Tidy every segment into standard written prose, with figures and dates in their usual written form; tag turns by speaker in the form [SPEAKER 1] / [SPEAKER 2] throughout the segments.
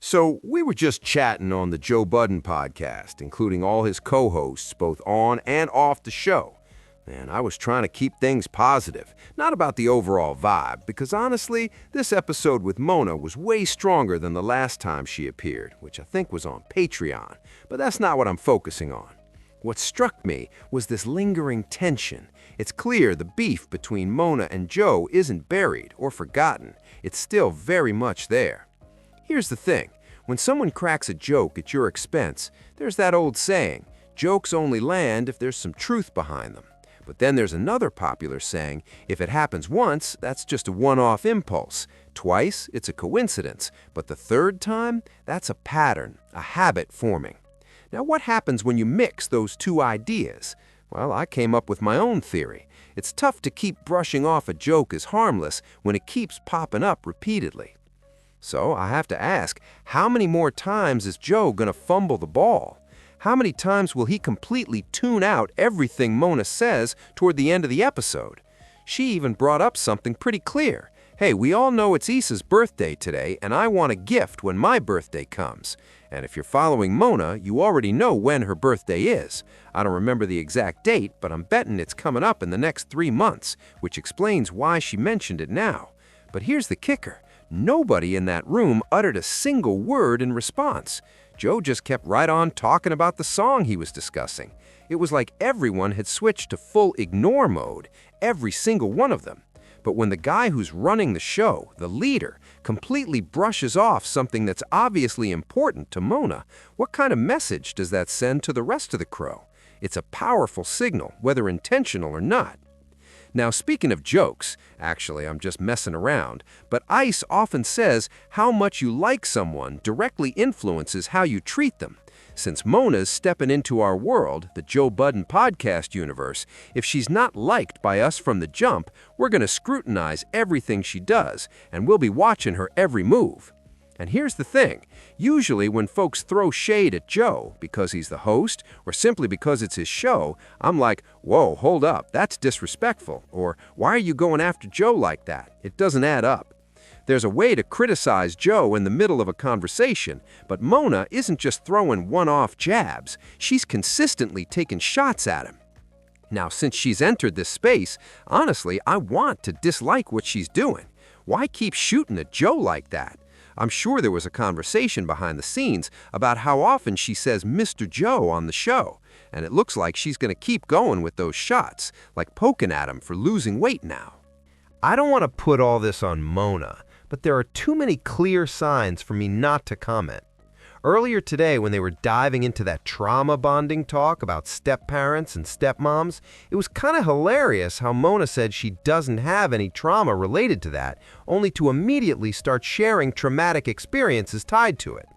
[SPEAKER 1] So we were just chatting on the Joe Budden podcast, including all his co-hosts, both on and off the show. And I was trying to keep things positive, not about the overall vibe, because honestly, this episode with Mona was way stronger than the last time she appeared, which I think was on Patreon. But that's not what I'm focusing on. What struck me was this lingering tension. It's clear the beef between Mona and Joe isn't buried or forgotten. It's still very much there. Here's the thing. When someone cracks a joke at your expense, there's that old saying, jokes only land if there's some truth behind them. But then there's another popular saying, if it happens once, that's just a one-off impulse. Twice, it's a coincidence. But the third time, that's a pattern, a habit forming. Now, what happens when you mix those two ideas? Well, I came up with my own theory. It's tough to keep brushing off a joke as harmless when it keeps popping up repeatedly. So I have to ask, how many more times is Joe gonna fumble the ball? How many times will he completely tune out everything Mona says toward the end of the episode? She even brought up something pretty clear. Hey, we all know it's Issa's birthday today, and I want a gift when my birthday comes. And if you're following Mona, you already know when her birthday is. I don't remember the exact date, but I'm betting it's coming up in the next 3 months, which explains why she mentioned it now. But here's the kicker. Nobody in that room uttered a single word in response. Joe just kept right on talking about the song he was discussing. It was like everyone had switched to full ignore mode, every single one of them. But when the guy who's running the show, the leader, completely brushes off something that's obviously important to Mona, what kind of message does that send to the rest of the crew? It's a powerful signal, whether intentional or not. Now, speaking of jokes, actually, I'm just messing around, but Ice often says how much you like someone directly influences how you treat them. Since Mona's stepping into our world, the Joe Budden podcast universe, if she's not liked by us from the jump, we're going to scrutinize everything she does, and we'll be watching her every move. And here's the thing. Usually when folks throw shade at Joe because he's the host or simply because it's his show, I'm like, whoa, hold up, that's disrespectful. Or why are you going after Joe like that? It doesn't add up. There's a way to criticize Joe in the middle of a conversation, but Mona isn't just throwing one-off jabs. She's consistently taking shots at him. Now, since she's entered this space, honestly, I want to dislike what she's doing. Why keep shooting at Joe like that? I'm sure there was a conversation behind the scenes about how often she says Mr. Joe on the show, and it looks like she's going to keep going with those shots, like poking at him for losing weight now. I don't want to put all this on Mona, but there are too many clear signs for me not to comment. Earlier today, when they were diving into that trauma bonding talk about step-parents and stepmoms, it was kind of hilarious how Mona said she doesn't have any trauma related to that, only to immediately start sharing traumatic experiences tied to it.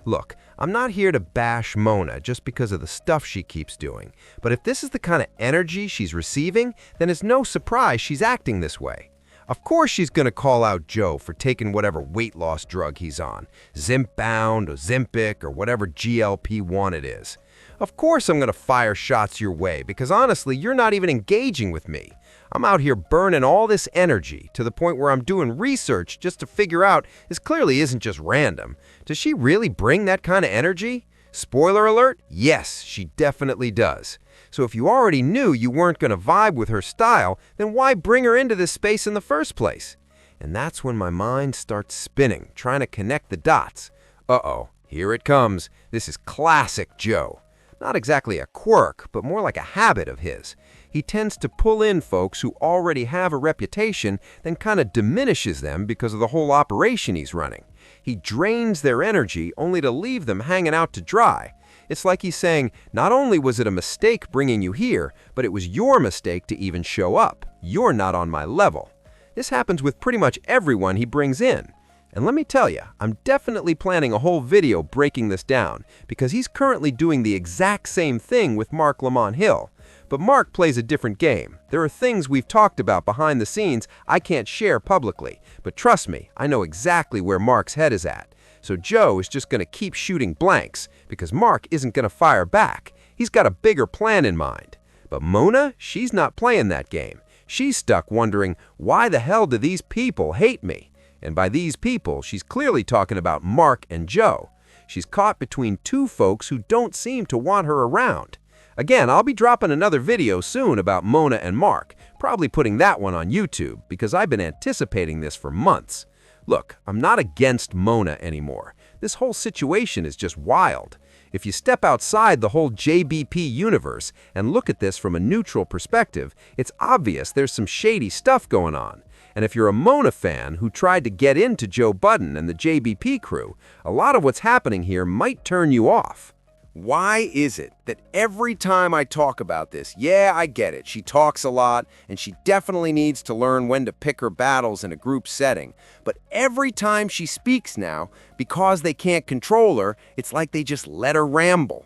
[SPEAKER 1] Look, I'm not here to bash Mona just because of the stuff she keeps doing, but if this is the kind of energy she's receiving, then it's no surprise she's acting this way. Of course she's going to call out Joe for taking whatever weight loss drug he's on, Zimbound or Ozempic or whatever GLP-1 it is. Of course I'm going to fire shots your way because honestly, you're not even engaging with me. I'm out here burning all this energy to the point where I'm doing research just to figure out this clearly isn't just random. Does she really bring that kind of energy? Spoiler alert, yes, she definitely does. So if you already knew you weren't going to vibe with her style, then why bring her into this space in the first place? And that's when my mind starts spinning, trying to connect the dots. Uh-oh, here it comes. This is classic Joe. Not exactly a quirk, but more like a habit of his. He tends to pull in folks who already have a reputation, then kind of diminishes them because of the whole operation he's running. He drains their energy only to leave them hanging out to dry. It's like he's saying, not only was it a mistake bringing you here, but it was your mistake to even show up. You're not on my level. This happens with pretty much everyone he brings in. And let me tell you, I'm definitely planning a whole video breaking this down because he's currently doing the exact same thing with Mark Lamont Hill. But Mark plays a different game. There are things we've talked about behind the scenes I can't share publicly. But trust me, I know exactly where Mark's head is at. So Joe is just going to keep shooting blanks because Mark isn't going to fire back. He's got a bigger plan in mind. But Mona, she's not playing that game. She's stuck wondering, why the hell do these people hate me? And by these people, she's clearly talking about Mark and Joe. She's caught between two folks who don't seem to want her around. Again, I'll be dropping another video soon about Mona and Mark, probably putting that one on YouTube, because I've been anticipating this for months. Look, I'm not against Mona anymore. This whole situation is just wild. If you step outside the whole JBP universe and look at this from a neutral perspective, it's obvious there's some shady stuff going on. And if you're a Mona fan who tried to get into Joe Budden and the JBP crew, a lot of what's happening here might turn you off. Why is it that every time I talk about this, yeah, I get it, she talks a lot, and she definitely needs to learn when to pick her battles in a group setting, but every time she speaks now, because they can't control her, it's like they just let her ramble.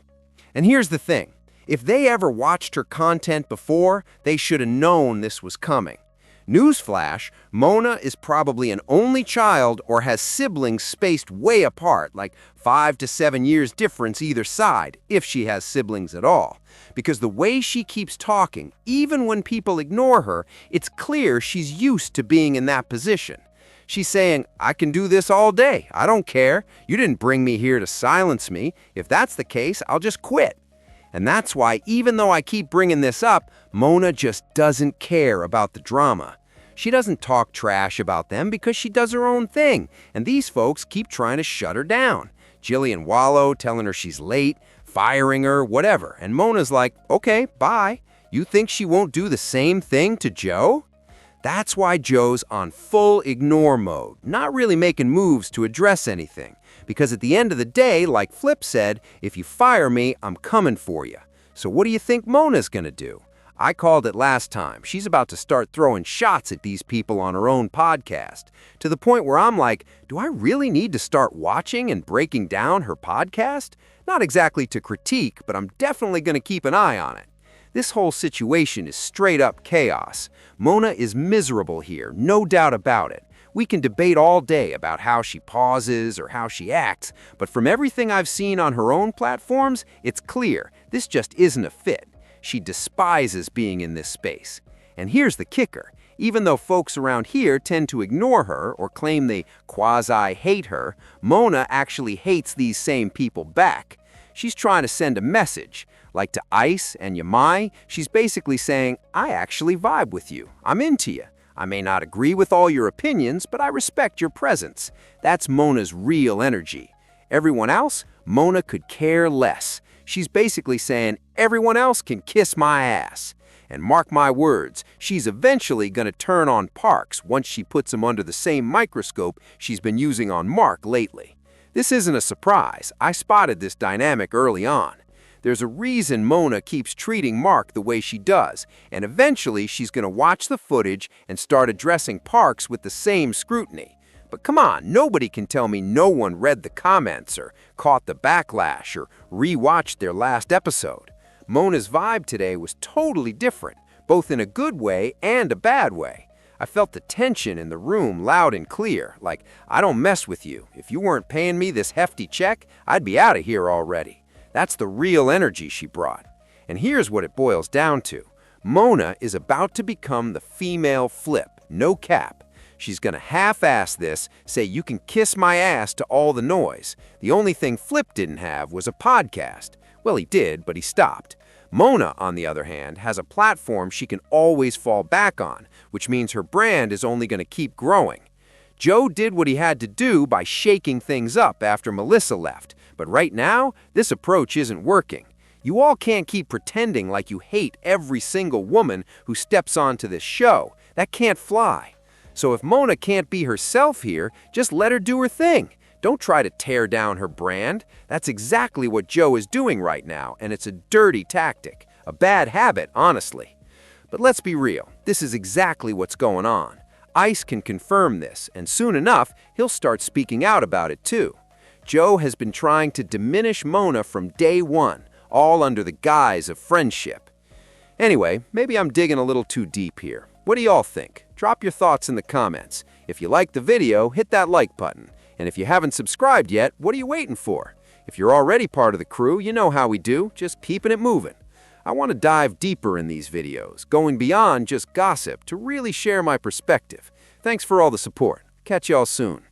[SPEAKER 1] And here's the thing, if they ever watched her content before, they should have known this was coming. Newsflash, Mona is probably an only child or has siblings spaced way apart, like 5 to 7 years difference either side, if she has siblings at all. Because the way she keeps talking, even when people ignore her, it's clear she's used to being in that position. She's saying, I can do this all day, I don't care, you didn't bring me here to silence me, if that's the case, I'll just quit. And that's why, even though I keep bringing this up, Mona just doesn't care about the drama. She doesn't talk trash about them because she does her own thing, and these folks keep trying to shut her down. Jillian Wallow telling her she's late, firing her, whatever, and Mona's like, okay, bye. You think she won't do the same thing to Joe? That's why Joe's on full ignore mode, not really making moves to address anything. Because at the end of the day, like Flip said, if you fire me, I'm coming for you. So what do you think Mona's gonna do? I called it last time. She's about to start throwing shots at these people on her own podcast, to the point where I'm like, do I really need to start watching and breaking down her podcast? Not exactly to critique, but I'm definitely gonna keep an eye on it. This whole situation is straight up chaos. Mona is miserable here, no doubt about it. We can debate all day about how she pauses or how she acts, but from everything I've seen on her own platforms, it's clear this just isn't a fit. She despises being in this space. And here's the kicker. Even though folks around here tend to ignore her or claim they quasi-hate her, Mona actually hates these same people back. She's trying to send a message. Like to Ice and Yamai, she's basically saying, I actually vibe with you. I'm into you. I may not agree with all your opinions, but I respect your presence. That's Mona's real energy. Everyone else, Mona could care less. She's basically saying, everyone else can kiss my ass. And mark my words, she's eventually going to turn on Parks once she puts him under the same microscope she's been using on Mark lately. This isn't a surprise. I spotted this dynamic early on. There's a reason Mona keeps treating Mark the way she does, and eventually she's going to watch the footage and start addressing Parks with the same scrutiny. But come on, nobody can tell me no one read the comments or caught the backlash or re-watched their last episode. Mona's vibe today was totally different, both in a good way and a bad way. I felt the tension in the room loud and clear, like, I don't mess with you. If you weren't paying me this hefty check, I'd be out of here already. That's the real energy she brought. And here's what it boils down to. Mona is about to become the female Flip, no cap. She's gonna half-ass this, say you can kiss my ass to all the noise. The only thing Flip didn't have was a podcast. Well, he did, but he stopped. Mona, on the other hand, has a platform she can always fall back on, which means her brand is only gonna keep growing. Joe did what he had to do by shaking things up after Melissa left. But right now, this approach isn't working. You all can't keep pretending like you hate every single woman who steps onto this show. That can't fly. So if Mona can't be herself here, just let her do her thing. Don't try to tear down her brand. That's exactly what Joe is doing right now, and it's a dirty tactic. A bad habit, honestly. But let's be real. This is exactly what's going on. Ice can confirm this, and soon enough, he'll start speaking out about it too. Joe has been trying to diminish Mona from day one, all under the guise of friendship. Anyway, maybe I'm digging a little too deep here. What do y'all think? Drop your thoughts in the comments. If you liked the video, hit that like button. And if you haven't subscribed yet, what are you waiting for? If you're already part of the crew, you know how we do, just keeping it moving. I want to dive deeper in these videos, going beyond just gossip to really share my perspective. Thanks for all the support. Catch y'all soon.